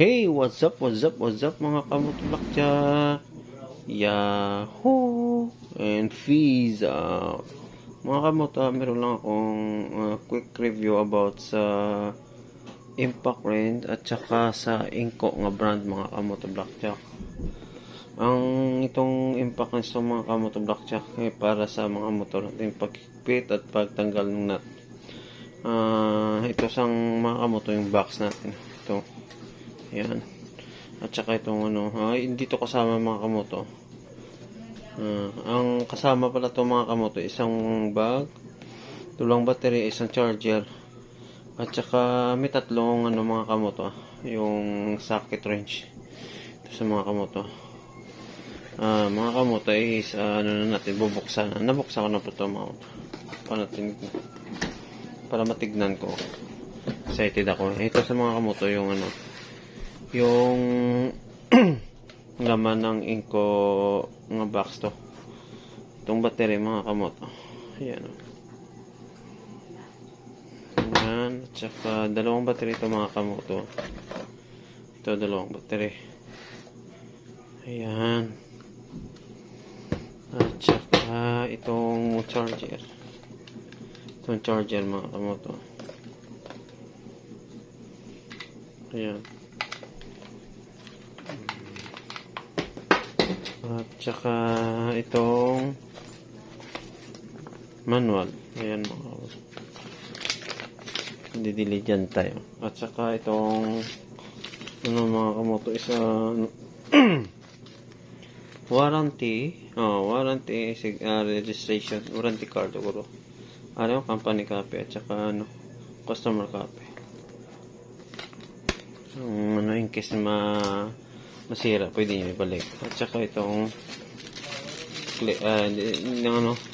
Hey, what's up, what's up, what's up mga kamutulakyak? Yahoo! And Fees out. Mga kamuta, meron lang akong quick review about sa Impact Range at saka sa Inco nga brand mga kamutulakyak. Ang itong Impact Range sa mga kamutulakyak ay para sa mga motor natin pagkikpit at pagtanggal ng nut. Ito sang mga kamoto yung box natin. Ito. Yan. At saka itong hindi to kasama mga kamoto. Ang kasama pala to mga kamoto, isang bag, tulang battery, isang charger, at saka may tatlong mga kamoto, yung socket wrench. Ito sa mga kamoto. Mga kamoto is na natin bubuksan. Nabuksan ko na po ito mga kamoto. Para matignan ko. Excited ako. Ito sa mga kamoto yung yung laman ng Inco nga box to. Itong battery mga kamoto. Ayan. Ayan. At saka dalawang battery ito mga kamoto. Ito dalawang battery. Ayan. At saka itong charger. Itong charger mga kamoto. Ayan. At saka itong manual. Ayan mga kamoto. Didiligan tayo. At saka itong mga kamoto isa warranty. Warranty registration. Warranty card siguro. Company copy at saka customer copy. In case masira, pwede nyo ibalik. At saka itong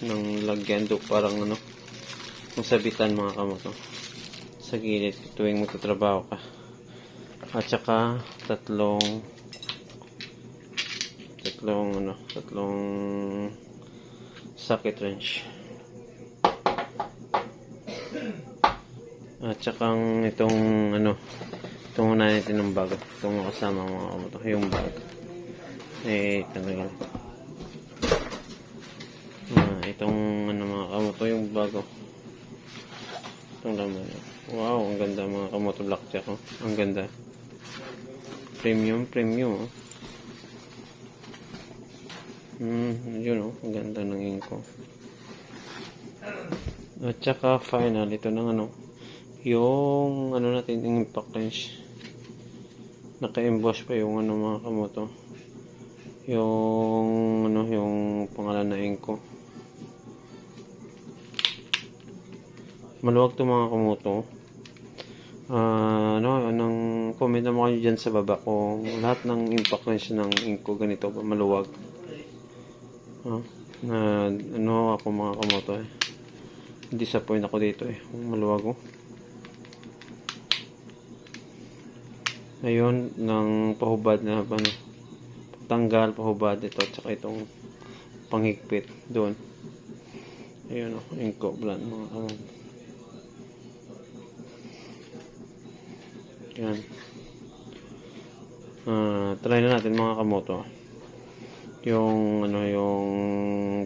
ng lagyan do parang sabitan mga kamoto sa gilid tuwing magtatrabaho ka. At saka tatlong socket wrench. At saka itong itong natin ng bag. Itong kasama mga kamoto. Yung bag. Talaga. Itong mga kamoto. Yung bag. Itong laman. Wow, ang ganda mga kamoto. Blackjack. Ang ganda. Premium. Yun ang ganda ng Inco. At saka final. Ito ng yung natin yung Impact Range. Naka-emboss pa yung mga kamoto. Yung pangalan na Inco. Maluwag to mga kamoto. Comment naman kayo dyan sa baba kung lahat ng Impact Range ng Inco ganito maluwag. Ako mga kamoto disappoint ako dito maluwag ayun ng pahubad na tanggal pahubad ito at saka itong panghigpit doon. Ayun Inco brand mga kamoto. Yan. Try na natin mga kamoto yung yung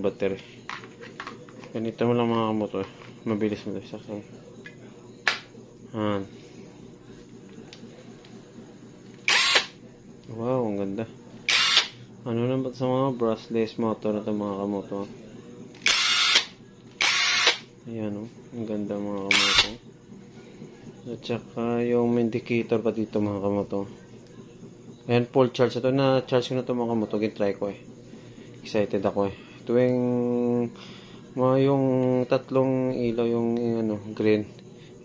battery. Ganito mo lang mga kamoto. Mabilis mo ito. Wow, ang ganda. Naman sa mga brushless motor na ito mga kamoto. Ayan ang ganda mga kamoto. At saka yung indicator pa dito mga kamoto. Ayan, full charge. Ito na charge ko na ito mga kamoto. Gintry ko excited ako tuwing yung tatlong ilaw yung green,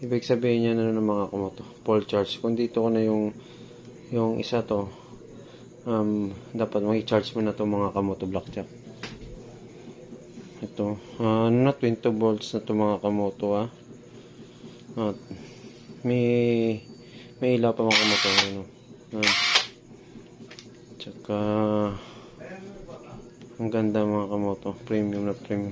ibig sabihin niya ng mga kamoto full charge. Kung dito ko na yung isa to dapat mag-charge mo na to mga kamoto blackjack. Ito 20 volts na to mga kamoto at may ilaw pa mga kamoto tsaka ang ganda mga kamoto. Premium na premium.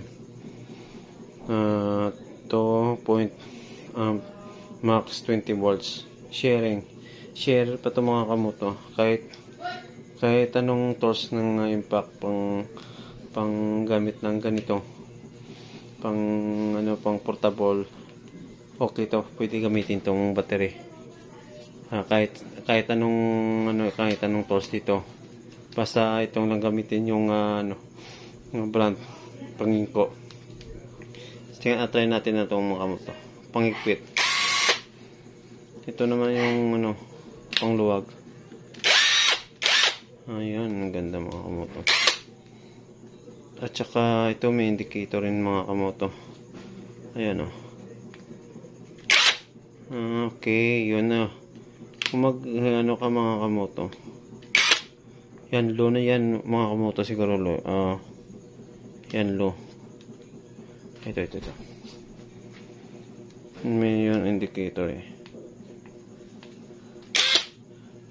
Max 20 volts sharing share pa to mga kamoto. Kahit anong tools ng impact pang gamit ng ganito. Pang portable. Okay to, pwede gamitin tong battery. Kahit anong tools dito. Basta itong lang gamitin yung yung brand pangingko. Try natin na itong mga kamoto. Pangigpit. Ito naman yung pangluwag. Ayan, ang ganda mga kamoto. At saka ito may indicator rin mga kamoto. Ayan o. Okay, yun na. Kung ka mga kamoto. Yan, low na yan mga kamoto siguro low. Yan low. Ito. May yun indicator eh.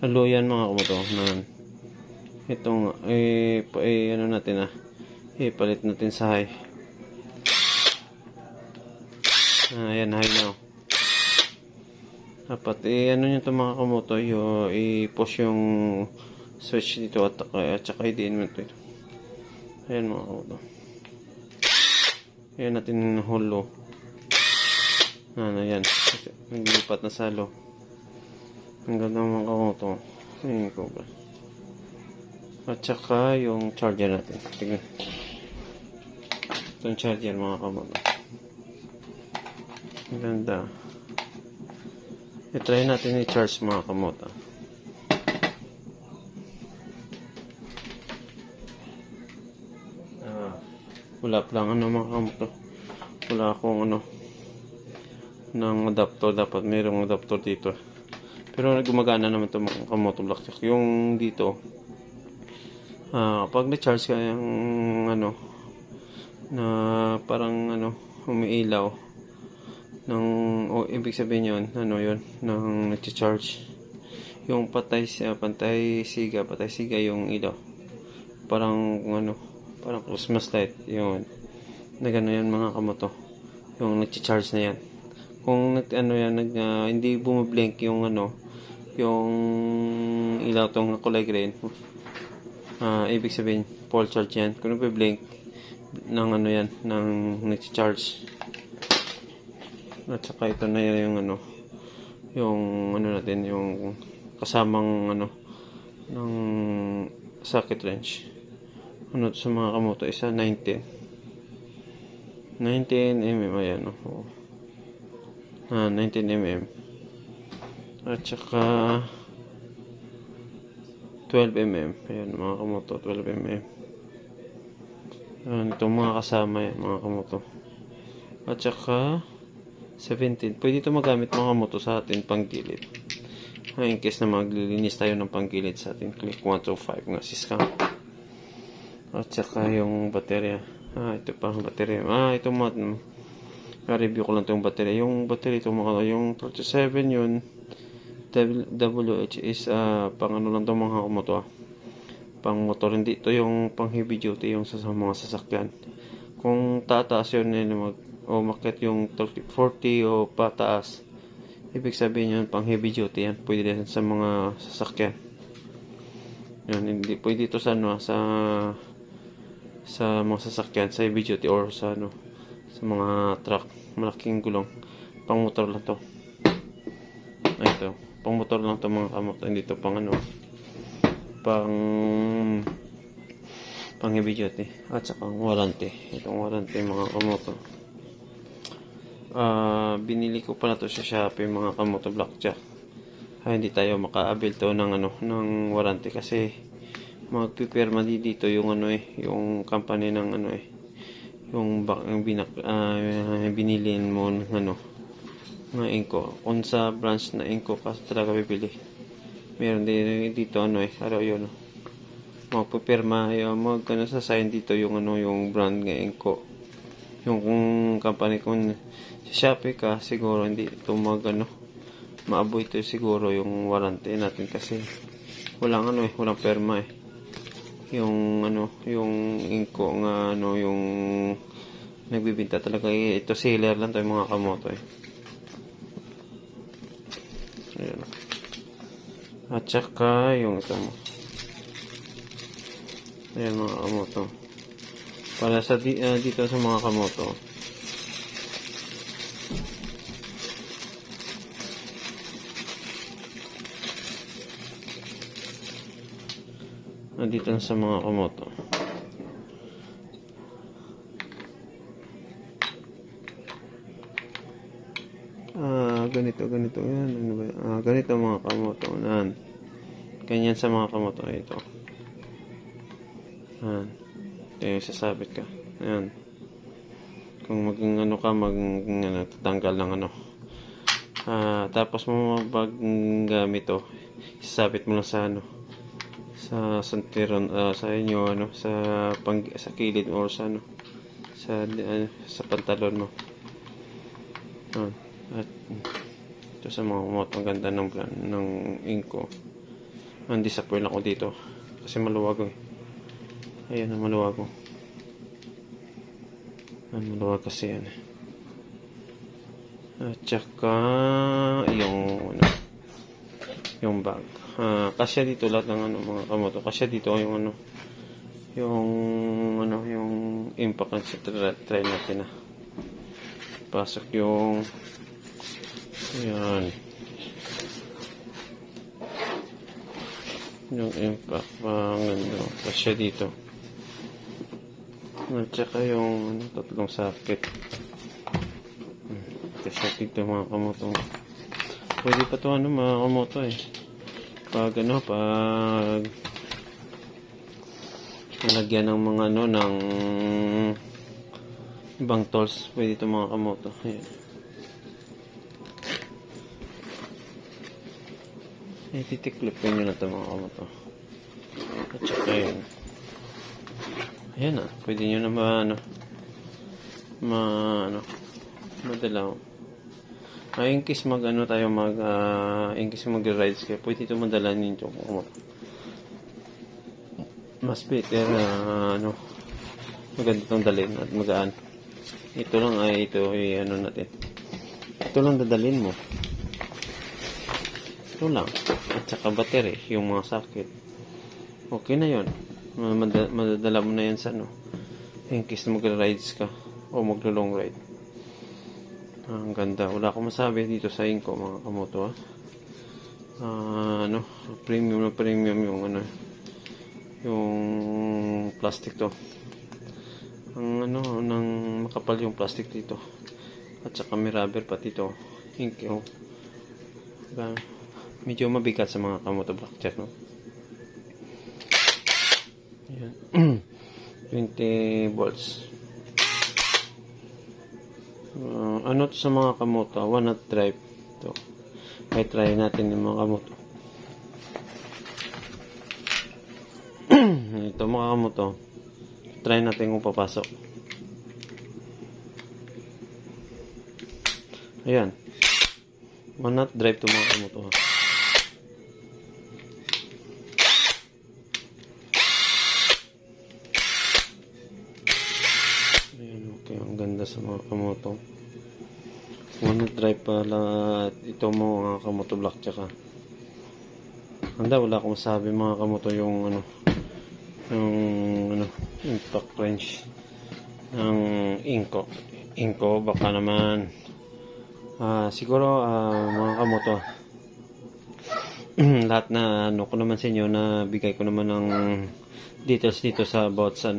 Low yan mga kamoto. Itong natin palit natin sa high. Ayan, high now. Dapat nyo ito mga kamoto, i-push yung switch dito at saka i-din mo ito. Ayan mga kamoto. Ayan natin whole low. Ayan. Naglipat na sa low. Ang ganda mga kamoto. Ayan ko ba. At saka yung charger natin. Tingnan. Itong charger mga kamoto. Ang ganda. I-try natin i-charge mga kamoto. Wala pa lang mga kamoto. Wala akong ng adapter. Dapat mayroong adapter dito. Pero gumagana naman ito mga kamoto black jack. Yung dito pag na-charge ka yung na parang umiilaw ibig sabihin yun nang nag-charge yung pantay siga yung ilaw parang parang Christmas light yun na gano'n yan mga kamoto yung nag-charge na yan kung hindi bumablink yung yung ilaw tong kulay green ibig sabihin full charge yan kung nagbe-blink ng yan ng nag-charge at saka ito na yung yung natin yung kasamang ng socket wrench sa mga kamoto isa 19 mm ayan 19 mm at saka 12 mm ayan mga kamoto 12 mm itong mga kasama yan mga kamoto at saka 17 pwede ito magamit mga kamoto sa atin panggilid in case na maglilinis tayo ng panggilid sa atin click 125 nga si scam at saka yung baterya ito pa ang baterya ito review ko lang itong baterya yung baterya ito yung 37 yun WH is pang lang itong mga kamoto pang motor hindi ito yung pang heavy duty yung sa mga sasakyan kung tataas yun umakyat yung 40 o pataas ibig sabihin yun pang heavy duty yan pwede din sa mga sasakyan yan hindi pwede ito sa mga sasakyan sa heavy duty or sa mga truck malaking gulong pang motor lang to ito pang motor lang to mga kamoto hindi to pang pang heavy duty at saka warranty itong warranty mga kamoto binili ko pa na to sa Shopee mga kamoto blackjack hindi tayo maka-avail to ng warranty kasi magpipirma dito yung yung company ng yung binili mo ng Inco kung sa branch na Inco ka talaga bibili meron din dito araw yun magpipirma sa sign dito yung yung brand ng Inco yung company kung sa Shopee ka siguro hindi ito maaboy ito siguro yung warranty natin kasi walang walang perma yung yung Inco nga yung nagbibinta talaga ito seller lang to yung mga kamoto ayan At saka yung ito mo. Ayan mga kamoto. Para sa dito sa mga kamoto. Dito na sa mga kamoto. Ganito yan. Ano ba? Ganito mga kamoto. Ganyan sa mga kamoto na ito. Ito yung sasabit ka. Ayan. Kung tatanggal ng ano. Tapos mo gamit to. Isasabit mo lang sa ano. Sa santiron, sa inyo sa kilid or sa ano. Sa pantalon mo. At ito sa mga kamoto, ang ganda ng inko. Disappoint ako dito kasi maluwag ayan, maluwag maluwag kasi yan. At saka yung bag, kasya dito lahat ng mga kamoto, kasya dito yung impact na try natin pasok yung ayan yung impact kasya dito. At saka yung tatlong socket kasya dito mga kamoto. Pwede pa ito mga kamoto pag nalagyan ng mga ng ibang tools, pwede ito mga kamoto. Ayan. Titiklipin nyo na ito mga kamoto. At saka yun. Ayan pwede nyo na madala. In case in case mag-rides kayo, pwede ito madala ninyo kamoto. Mas better maganda itong dalhin at magaan. Ito lang natin. Ito lang dadalhin mo. Ito lang. At saka battery, yung mga socket. Okay na yun. Madadala mo na yan sa in case mag-rides ka o maglo-long ride. Ang ganda. Wala akong masabi dito sa inko mga kamoto premium na premium yung plastic to. Nang makapal yung plastic dito. At saka may rubber pati ito. Ink medyo mabigat sa mga kamoto black check Ayan. 20 volts. To sa mga kamoto, 1 not drive to. Ay try natin yung mga kamoto. Ito mga kamoto, try natin kung papasok. Ayan, 1 not drive to mga kamoto. Okay, ang ganda sa mga kamoto. 1 not drive pala ito mga kamoto black tsaka. Wala akong sabi mga kamoto yung impact wrench ng inko baka naman siguro mga kamoto lahat na ko naman sa inyo na bigay ko naman ng details dito sa about sa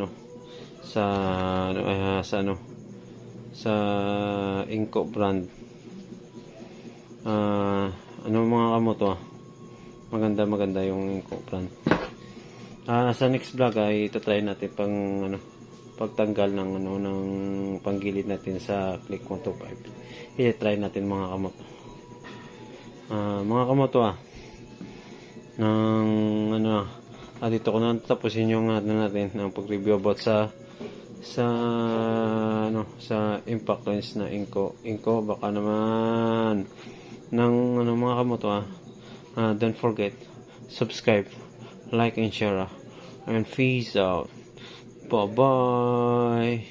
inko brand. Mga kamoto maganda yung inko brand. Sa next vlog ay itatry natin pagtanggal ng panggilid natin sa click 125. I-try natin mga kamoto. Mga kamoto dito ko na tapusin yung natin ng pag-review about sa impact lens na inko baka naman ng mga kamoto don't forget subscribe, like and share and peace out. Bye bye.